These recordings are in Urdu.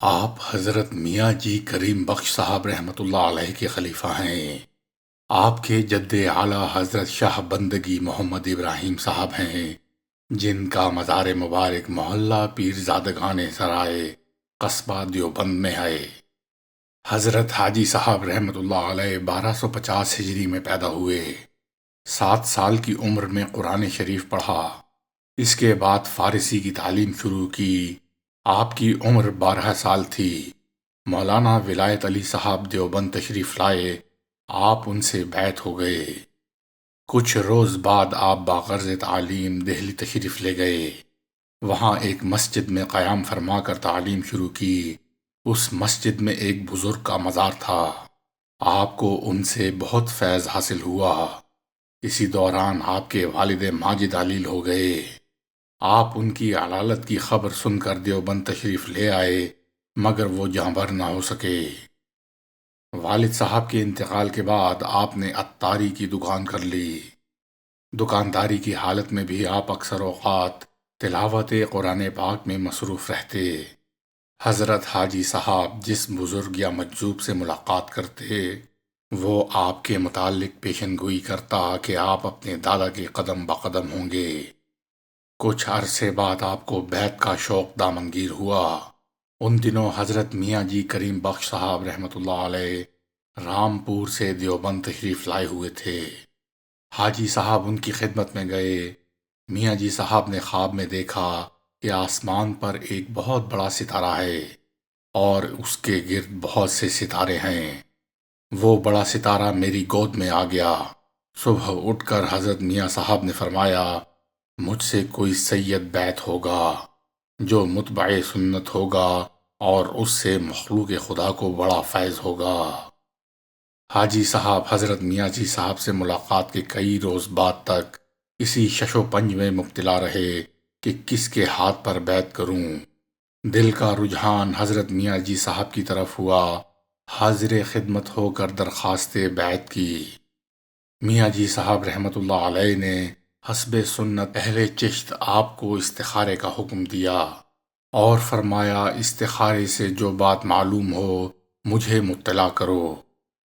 آپ حضرت میاں جی کریم بخش صاحب رحمۃ اللہ علیہ کے خلیفہ ہیں۔ آپ کے جد اعلیٰ حضرت شاہ بندگی محمد ابراہیم صاحب ہیں، جن کا مزار مبارک محلہ پیرزادگان سرائے قصبہ دیوبند میں ہے۔ حضرت حاجی صاحب رحمۃ اللہ علیہ 1250 ہجری میں پیدا ہوئے۔ 7 سال کی عمر میں قرآن شریف پڑھا۔ اس کے بعد فارسی کی تعلیم شروع کی۔ آپ کی عمر 12 سال تھی۔ مولانا ولایت علی صاحب دیوبند تشریف لائے، آپ ان سے بیعت ہو گئے۔ کچھ روز بعد آپ باغرض تعلیم دہلی تشریف لے گئے۔ وہاں ایک مسجد میں قیام فرما کر تعلیم شروع کی۔ اس مسجد میں ایک بزرگ کا مزار تھا۔ آپ کو ان سے بہت فیض حاصل ہوا۔ اسی دوران آپ کے والد ماجد علیل ہو گئے۔ آپ ان کی علالت کی خبر سن کر دیوبند تشریف لے آئے، مگر وہ جاں بر نہ ہو سکے۔ والد صاحب کے انتقال کے بعد آپ نے عطاری کی دکان کر لی۔ دکانداری کی حالت میں بھی آپ اکثر اوقات تلاوت قرآن پاک میں مصروف رہتے۔ حضرت حاجی صاحب جس بزرگ یا مجذوب سے ملاقات کرتے، وہ آپ کے متعلق پیشن گوئی کرتا کہ آپ اپنے دادا کے قدم بقدم ہوں گے۔ کچھ عرصے بعد آپ کو بیعت کا شوق دامنگیر ہوا۔ ان دنوں حضرت میاں جی کریم بخش صاحب رحمۃ اللہ علیہ رامپور سے دیوبند تشریف لائے ہوئے تھے۔ حاجی صاحب ان کی خدمت میں گئے۔ میاں جی صاحب نے خواب میں دیکھا کہ آسمان پر ایک بہت بڑا ستارہ ہے اور اس کے گرد بہت سے ستارے ہیں۔ وہ بڑا ستارہ میری گود میں آ گیا۔ صبح اٹھ کر حضرت میاں صاحب نے فرمایا، مجھ سے کوئی سید بیعت ہوگا جو متبع سنت ہوگا اور اس سے مخلوق خدا کو بڑا فیض ہوگا۔ حاجی صاحب حضرت میاں جی صاحب سے ملاقات کے کئی روز بعد تک اسی شش و پنج میں مبتلا رہے کہ کس کے ہاتھ پر بیعت کروں۔ دل کا رجحان حضرت میاں جی صاحب کی طرف ہوا۔ حاضر خدمت ہو کر درخواست بیعت کی۔ میاں جی صاحب رحمۃ اللہ علیہ نے حسب سنت اہل چشت آپ کو استخارے کا حکم دیا اور فرمایا، استخارے سے جو بات معلوم ہو مجھے مطلع کرو۔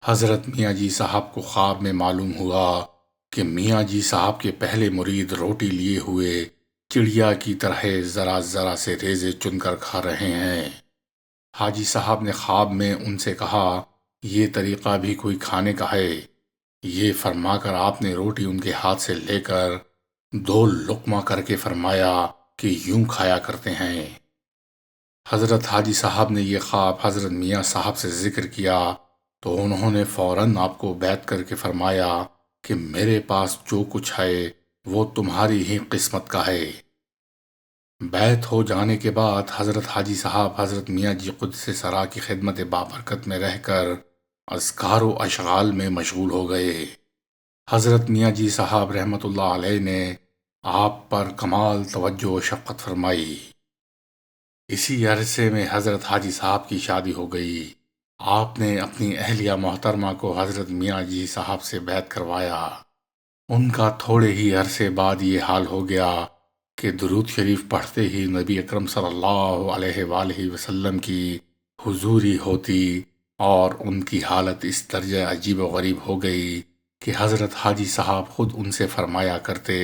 حضرت میاں جی صاحب کو خواب میں معلوم ہوا کہ میاں جی صاحب کے پہلے مرید روٹی لیے ہوئے چڑیا کی طرح ذرا ذرا سے ریزے چن کر کھا رہے ہیں۔ حاجی صاحب نے خواب میں ان سے کہا، یہ طریقہ بھی کوئی کھانے کا ہے؟ یہ فرما کر آپ نے روٹی ان کے ہاتھ سے لے کر 2 لقمہ کر کے فرمایا کہ یوں کھایا کرتے ہیں۔ حضرت حاجی صاحب نے یہ خواب حضرت میاں صاحب سے ذکر کیا تو انہوں نے فوراً آپ کو بیعت کر کے فرمایا کہ میرے پاس جو کچھ ہے وہ تمہاری ہی قسمت کا ہے۔ بیعت ہو جانے کے بعد حضرت حاجی صاحب حضرت میاں جی قدس سرا کی خدمت بابرکت میں رہ کر اذکار و اشغال میں مشغول ہو گئے۔ حضرت میاں جی صاحب رحمۃ اللہ علیہ نے آپ پر کمال توجہ و شفقت فرمائی۔ اسی عرصے میں حضرت حاجی صاحب کی شادی ہو گئی۔ آپ نے اپنی اہلیہ محترمہ کو حضرت میاں جی صاحب سے بیعت کروایا۔ ان کا تھوڑے ہی عرصے بعد یہ حال ہو گیا کہ درود شریف پڑھتے ہی نبی اکرم صلی اللہ علیہ وآلہ وسلم کی حضوری ہوتی اور ان کی حالت اس درجہ عجیب و غریب ہو گئی کہ حضرت حاجی صاحب خود ان سے فرمایا کرتے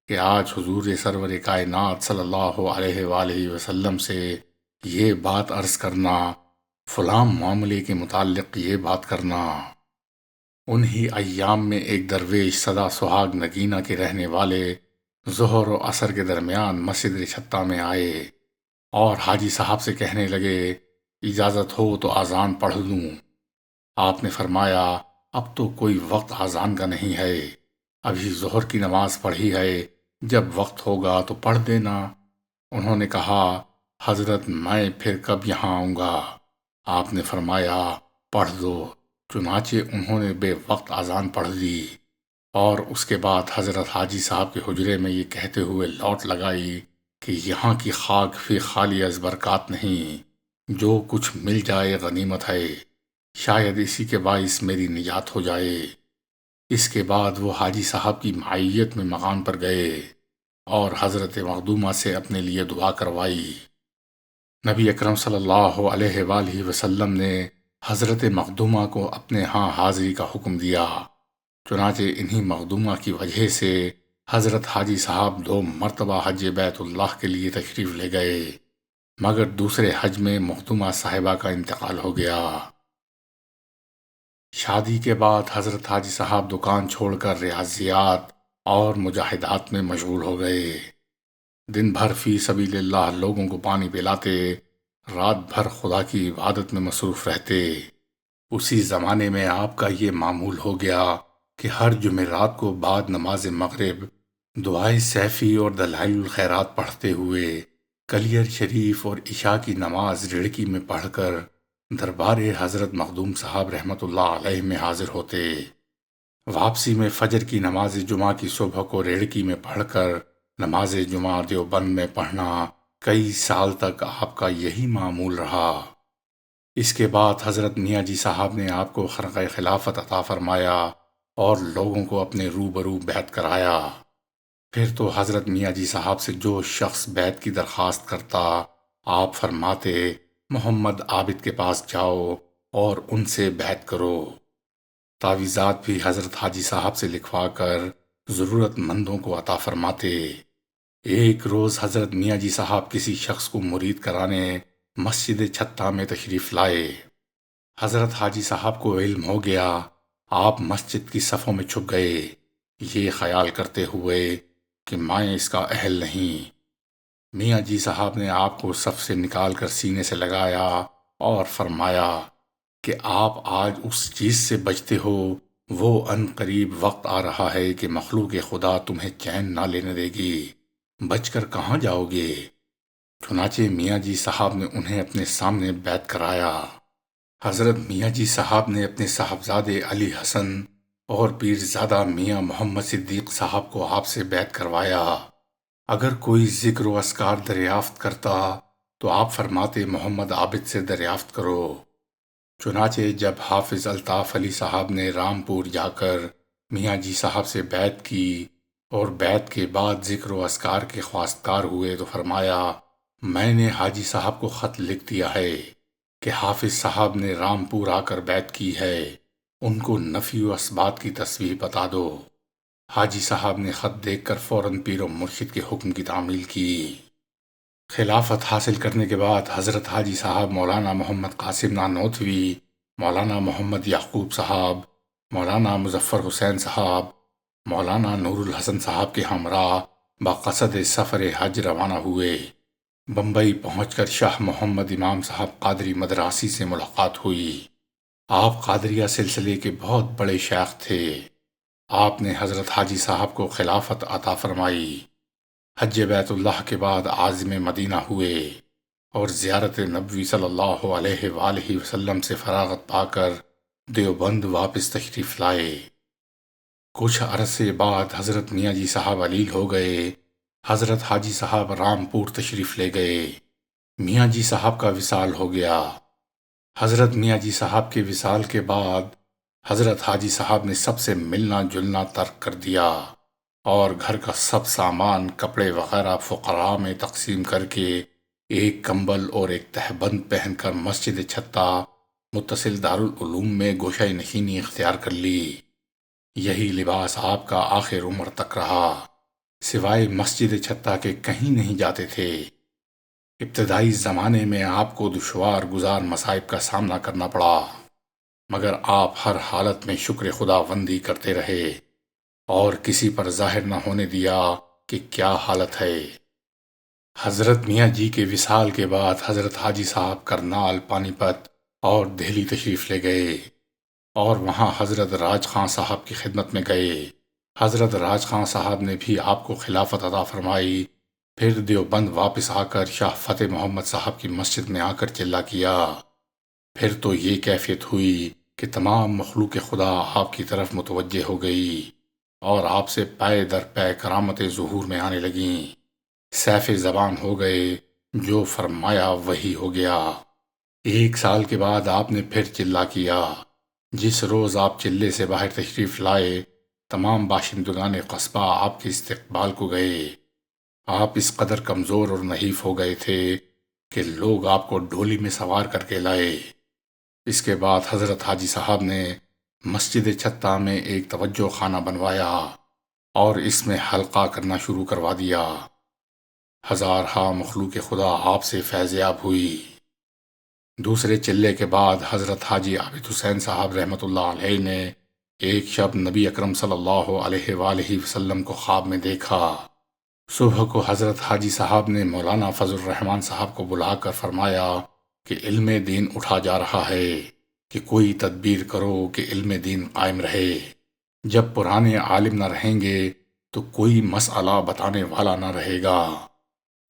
کہ آج حضور سرور کائنات صلی اللہ علیہ وآلہ وسلم سے یہ بات عرض کرنا، فلاں معاملے کے متعلق یہ بات کرنا۔ انہی ایام میں ایک درویش سدا سہاگ نگینہ کے رہنے والے ظہر و عصر کے درمیان مسجد رچھتہ میں آئے اور حاجی صاحب سے کہنے لگے، اجازت ہو تو اذان پڑھ لوں۔ آپ نے فرمایا، اب تو کوئی وقت اذان کا نہیں ہے، ابھی ظہر کی نماز پڑھی ہے، جب وقت ہوگا تو پڑھ دینا۔ انہوں نے کہا، حضرت میں پھر کب یہاں آؤں گا؟ آپ نے فرمایا، پڑھ دو۔ چنانچہ انہوں نے بے وقت اذان پڑھ دی اور اس کے بعد حضرت حاجی صاحب کے حجرے میں یہ کہتے ہوئے لوٹ لگائی کہ یہاں کی خاک فی خالی از برکات نہیں، جو کچھ مل جائے غنیمت ہے، شاید اسی کے باعث میری نجات ہو جائے۔ اس کے بعد وہ حاجی صاحب کی معیت میں مقام پر گئے اور حضرت مخدومہ سے اپنے لیے دعا کروائی۔ نبی اکرم صلی اللہ علیہ وآلہ وسلم نے حضرت مخدومہ کو اپنے ہاں حاضری کا حکم دیا۔ چنانچہ انہی مخدومہ کی وجہ سے حضرت حاجی صاحب 2 مرتبہ حج بیت اللہ کے لیے تشریف لے گئے، مگر دوسرے حج میں مخدومہ صاحبہ کا انتقال ہو گیا۔ شادی کے بعد حضرت حاجی صاحب دکان چھوڑ کر ریاضیات اور مجاہدات میں مشغول ہو گئے۔ دن بھر فی سبیل اللہ لوگوں کو پانی پلاتے، رات بھر خدا کی عبادت میں مصروف رہتے۔ اسی زمانے میں آپ کا یہ معمول ہو گیا کہ ہر جمعرات کو بعد نماز مغرب دعائے سیفی اور دلائل الخیرات پڑھتے ہوئے کلیر شریف اور عشاء کی نماز ریڑکی میں پڑھ کر دربار حضرت مخدوم صاحب رحمۃ اللہ علیہ میں حاضر ہوتے۔ واپسی میں فجر کی نماز جمعہ کی صبح کو ریڑکی میں پڑھ کر نماز جمعہ دیوبند میں پڑھنا کئی سال تک آپ کا یہی معمول رہا۔ اس کے بعد حضرت میاں جی صاحب نے آپ کو خرقہ خلافت عطا فرمایا اور لوگوں کو اپنے روبرو بیعت کرایا۔ پھر تو حضرت میاں جی صاحب سے جو شخص بیعت کی درخواست کرتا، آپ فرماتے محمد عابد کے پاس جاؤ اور ان سے بیعت کرو۔ تعویذات بھی حضرت حاجی صاحب سے لکھوا کر ضرورت مندوں کو عطا فرماتے۔ ایک روز حضرت میاں جی صاحب کسی شخص کو مرید کرانے مسجد چھتہ میں تشریف لائے۔ حضرت حاجی صاحب کو علم ہو گیا، آپ مسجد کی صفوں میں چھپ گئے، یہ خیال کرتے ہوئے کہ میں اس کا اہل نہیں۔ میاں جی صاحب نے آپ کو صف سے نکال کر سینے سے لگایا اور فرمایا کہ آپ آج اس چیز سے بچتے ہو، وہ ان قریب وقت آ رہا ہے کہ مخلوق خدا تمہیں چین نہ لینے دے گی، بچ کر کہاں جاؤ گے؟ چنانچہ میاں جی صاحب نے انہیں اپنے سامنے بیعت کرایا۔ حضرت میاں جی صاحب نے اپنے صاحبزادے علی حسن اور پیرزادہ میاں محمد صدیق صاحب کو آپ سے بیعت کروایا۔ اگر کوئی ذکر و اذکار دریافت کرتا تو آپ فرماتے محمد عابد سے دریافت کرو۔ چنانچہ جب حافظ الطاف علی صاحب نے رامپور جا کر میاں جی صاحب سے بیعت کی اور بیعت کے بعد ذکر و اذکار کے خواستگار ہوئے تو فرمایا میں نے حاجی صاحب کو خط لکھ دیا ہے کہ حافظ صاحب نے رامپور آ کر بیعت کی ہے، ان کو نفی و اثبات کی تسبیح بتا دو۔ حاجی صاحب نے خط دیکھ کر فوراً پیر و مرشد کے حکم کی تعمیل کی۔ خلافت حاصل کرنے کے بعد حضرت حاجی صاحب مولانا محمد قاسم نانوتوی، مولانا محمد یعقوب صاحب، مولانا مظفر حسین صاحب، مولانا نور الحسن صاحب کے ہمراہ بقصد سفر حج روانہ ہوئے۔ بمبئی پہنچ کر شاہ محمد امام صاحب قادری مدراسی سے ملاقات ہوئی۔ آپ قادریہ سلسلے کے بہت بڑے شیخ تھے۔ آپ نے حضرت حاجی صاحب کو خلافت عطا فرمائی۔ حج بیت اللہ کے بعد عازم مدینہ ہوئے اور زیارت نبوی صلی اللہ علیہ وآلہ وسلم سے فراغت پا کر دیوبند واپس تشریف لائے۔ کچھ عرصے بعد حضرت میاں جی صاحب علیل ہو گئے۔ حضرت حاجی صاحب رامپور تشریف لے گئے۔ میاں جی صاحب کا وصال ہو گیا۔ حضرت میاں جی صاحب کے وصال کے بعد حضرت حاجی صاحب نے سب سے ملنا جلنا ترک کر دیا اور گھر کا سب سامان کپڑے وغیرہ فقراء میں تقسیم کر کے ایک کمبل اور ایک تہبند پہن کر مسجد چھتہ متصل دارالعلوم میں گوشہ نشینی اختیار کر لی۔ یہی لباس آپ کا آخر عمر تک رہا، سوائے مسجد چھتہ کے کہیں نہیں جاتے تھے۔ ابتدائی زمانے میں آپ کو دشوار گزار مصائب کا سامنا کرنا پڑا، مگر آپ ہر حالت میں شکر خدا بندی کرتے رہے اور کسی پر ظاہر نہ ہونے دیا کہ کیا حالت ہے۔ حضرت میاں جی کے وصال کے بعد حضرت حاجی صاحب کرنال، پانی پت اور دہلی تشریف لے گئے اور وہاں حضرت راج خان صاحب کی خدمت میں گئے۔ حضرت راج خان صاحب نے بھی آپ کو خلافت عطا فرمائی۔ پھر دیوبند واپس آ کر شاہ فتح محمد صاحب کی مسجد میں آ کر چلہ کیا۔ پھر تو یہ کیفیت ہوئی کہ تمام مخلوق خدا آپ کی طرف متوجہ ہو گئی اور آپ سے پے در پے کرامتیں ظہور میں آنے لگیں۔ سیف زبان ہو گئے، جو فرمایا وہی ہو گیا۔ 1 سال کے بعد آپ نے پھر چلہ کیا۔ جس روز آپ چلے سے باہر تشریف لائے، تمام باشندگان قصبہ آپ کے استقبال کو گئے۔ آپ اس قدر کمزور اور نحیف ہو گئے تھے کہ لوگ آپ کو ڈولی میں سوار کر کے لائے۔ اس کے بعد حضرت حاجی صاحب نے مسجد چھتہ میں ایک توجہ خانہ بنوایا اور اس میں حلقہ کرنا شروع کروا دیا۔ ہزارہا مخلوق خدا آپ سے فیض یاب ہوئی۔ دوسرے چلے کے بعد حضرت حاجی عابد حسین صاحب رحمۃ اللہ علیہ نے ایک شب نبی اکرم صلی اللہ علیہ وآلہ وسلم کو خواب میں دیکھا۔ صبح کو حضرت حاجی صاحب نے مولانا فضل الرحمان صاحب کو بلا کر فرمایا کہ علم دین اٹھا جا رہا ہے، کہ کوئی تدبیر کرو کہ علم دین قائم رہے۔ جب پرانے عالم نہ رہیں گے تو کوئی مسئلہ بتانے والا نہ رہے گا۔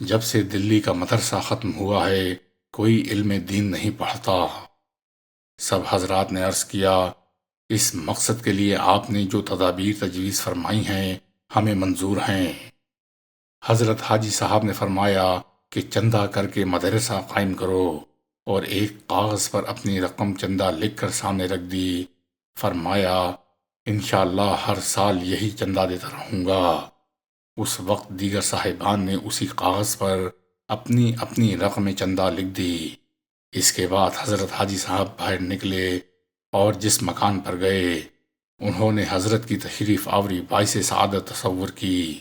جب سے دلی کا مدرسہ ختم ہوا ہے کوئی علم دین نہیں پڑھتا۔ سب حضرات نے عرض کیا، اس مقصد کے لیے آپ نے جو تدابیر تجویز فرمائی ہیں ہمیں منظور ہیں۔ حضرت حاجی صاحب نے فرمایا کہ چندہ کر کے مدرسہ قائم کرو، اور ایک کاغذ پر اپنی رقم چندہ لکھ کر سامنے رکھ دی۔ فرمایا انشاءاللہ ہر سال یہی چندہ دیتا رہوں گا۔ اس وقت دیگر صاحبان نے اسی کاغذ پر اپنی اپنی رقم چندہ لکھ دی۔ اس کے بعد حضرت حاجی صاحب باہر نکلے اور جس مکان پر گئے انہوں نے حضرت کی تشریف آوری باعث سعادت تصور کی۔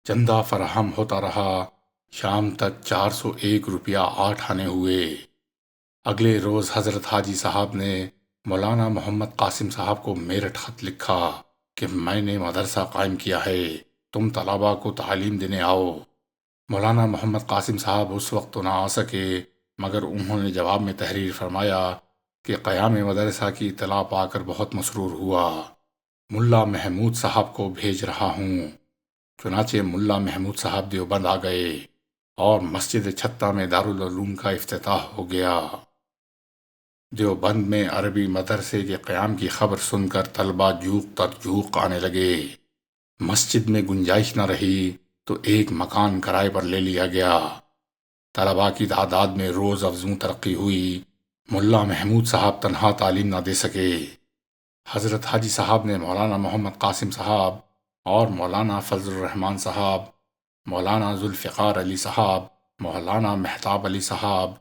چندہ فراہم ہوتا رہا، شام تک 401 روپیہ 8 آنے ہوئے۔ اگلے روز حضرت حاجی صاحب نے مولانا محمد قاسم صاحب کو میرٹھ خط لکھا کہ میں نے مدرسہ قائم کیا ہے، تم طلباء کو تعلیم دینے آؤ۔ مولانا محمد قاسم صاحب اس وقت تو نہ آ سکے، مگر انہوں نے جواب میں تحریر فرمایا کہ قیام مدرسہ کی اطلاع پا کر بہت مسرور ہوا، ملا محمود صاحب کو بھیج رہا ہوں۔ چنانچہ ملا محمود صاحب دیوبند آ گئے اور مسجد چھتہ میں دارالعلوم کا افتتاح ہو گیا۔ دیوبند میں عربی مدرسے کے قیام کی خبر سن کر طلباء جوق تر جوق آنے لگے۔ مسجد میں گنجائش نہ رہی تو ایک مکان کرائے پر لے لیا گیا۔ طلباء کی تعداد میں روز افزوں ترقی ہوئی۔ ملا محمود صاحب تنہا تعلیم نہ دے سکے۔ حضرت حاجی صاحب نے مولانا محمد قاسم صاحب اور مولانا فضل الرحمان صاحب، مولانا ذوالفقار علی صاحب، مولانا مہتاب علی صاحب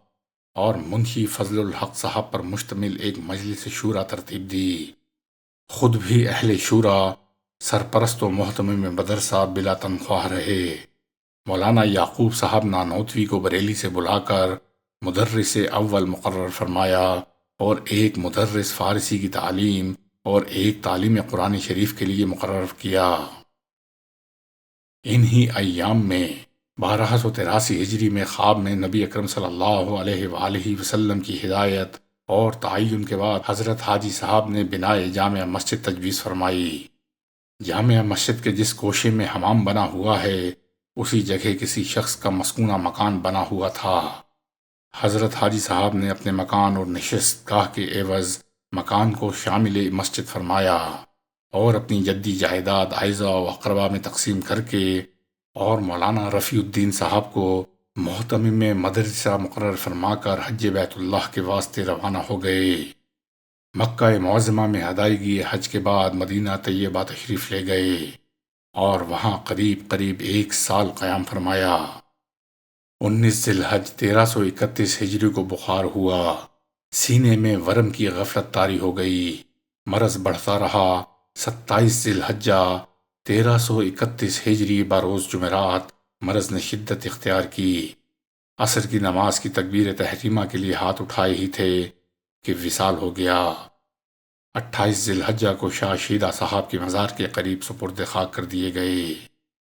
اور منشی فضل الحق صاحب پر مشتمل ایک مجلس شورا ترتیب دی۔ خود بھی اہل شورا سرپرست و محتمم مدرسہ بلا تنخواہ رہے۔ مولانا یعقوب صاحب نانوتوی کو بریلی سے بلا کر مدرس اول مقرر فرمایا اور ایک مدرس فارسی کی تعلیم اور ایک تعلیم قرآن شریف کے لیے مقرر کیا۔ انہی ایام میں 1283 ہجری میں خواب میں نبی اکرم صلی اللہ علیہ وآلہ وسلم کی ہدایت اور تعین کے بعد حضرت حاجی صاحب نے بنائے جامع مسجد تجویز فرمائی۔ جامع مسجد کے جس گوشے میں حمام بنا ہوا ہے اسی جگہ کسی شخص کا مسکونہ مکان بنا ہوا تھا۔ حضرت حاجی صاحب نے اپنے مکان اور نشست گاہ کے عوض مکان کو شامل مسجد فرمایا اور اپنی جدی جائیداد اعزا و اقربا میں تقسیم کر کے اور مولانا رفیع الدین صاحب کو محتمم مدرسہ مقرر فرما کر حج بیت اللہ کے واسطے روانہ ہو گئے۔ مکہ معظمہ میں ادائیگی حج کے بعد مدینہ طیبہ تشریف لے گئے اور وہاں قریب 1 سال قیام فرمایا۔ 19 ذی الحج 1331 ہجری کو بخار ہوا، سینے میں ورم کی غفلت طاری ہو گئی، مرض بڑھتا رہا۔ 27 ذی الحجہ 1331 ہجری بروز جمعرات مرض نے شدت اختیار کی۔ عصر کی نماز کی تکبیر تحریمہ کے لیے ہاتھ اٹھائے ہی تھے کہ وصال ہو گیا۔ 28 ذی الحجہ کو شاہ شیدہ صاحب کے مزار کے قریب سپرد خاک کر دیے گئے۔